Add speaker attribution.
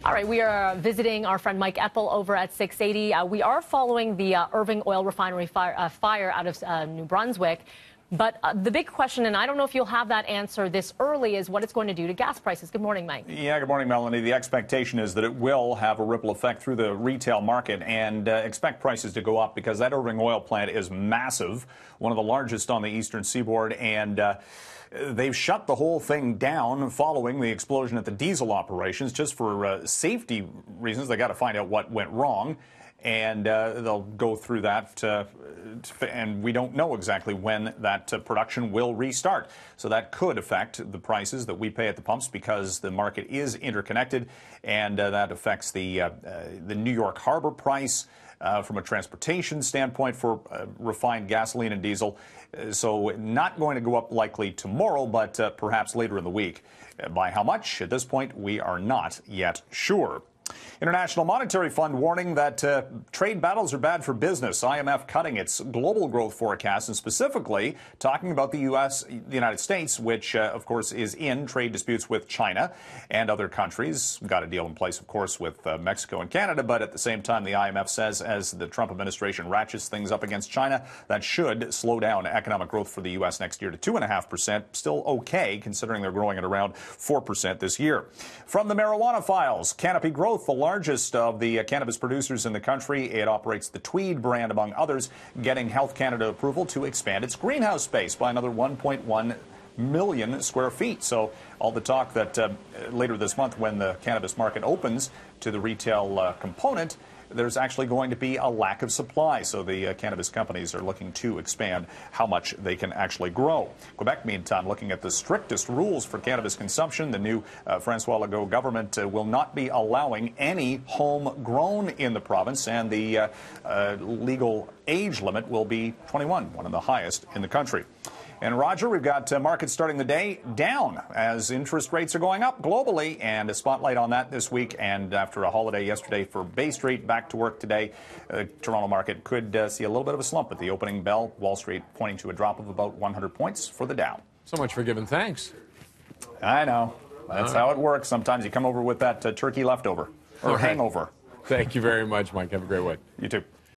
Speaker 1: All right, we are visiting our friend Mike Ethel over at 680. We are following the Irving oil refinery fire out of New Brunswick. But the big question, and I don't know if you'll have that answer this early, is what it's going to do to gas prices. Good morning, Mike.
Speaker 2: Yeah, good morning, Melanie. The expectation is that it will have a ripple effect through the retail market, and expect prices to go up because that Irving oil plant is massive, one of the largest on the eastern seaboard, and they've shut the whole thing down following the explosion at the diesel operations just for safety reasons. They got to find out what went wrong. And they'll go through that, and we don't know exactly when that production will restart. So that could affect the prices that we pay at the pumps because the market is interconnected, and that affects the New York Harbor price from a transportation standpoint for refined gasoline and diesel. So not going to go up likely tomorrow, but perhaps later in the week. By how much? At this point, we are not yet sure. International Monetary Fund warning that trade battles are bad for business. IMF cutting its global growth forecast and specifically talking about the United States, which, of course, is in trade disputes with China and other countries. Got a deal in place, of course, with Mexico and Canada. But at the same time, the IMF says as the Trump administration ratchets things up against China, that should slow down economic growth for the U.S. next year to 2.5%. Still okay, considering they're growing at around 4% this year. From the marijuana files, Canopy Growth, the largest of the cannabis producers in the country. It operates the Tweed brand, among others, getting Health Canada approval to expand its greenhouse space by another 1.1 million square feet. So all the talk that later this month, when the cannabis market opens to the retail component, there's actually going to be a lack of supply. So the cannabis companies are looking to expand how much they can actually grow. Quebec, meantime, looking at the strictest rules for cannabis consumption. The new Francois Legault government will not be allowing any home-grown in the province, and the legal age limit will be 21, one of the highest in the country. And Roger, we've got markets starting the day down as interest rates are going up globally, and a spotlight on that this week. And after a holiday yesterday for Bay Street, back to work today. Toronto market could see a little bit of a slump at the opening bell. Wall Street pointing to a drop of about 100 points for the Dow.
Speaker 3: So much for giving thanks.
Speaker 2: I know. That's how it works. Sometimes you come over with that turkey leftover or hangover.
Speaker 3: Thank you very much, Mike. Have a great one.
Speaker 2: You too.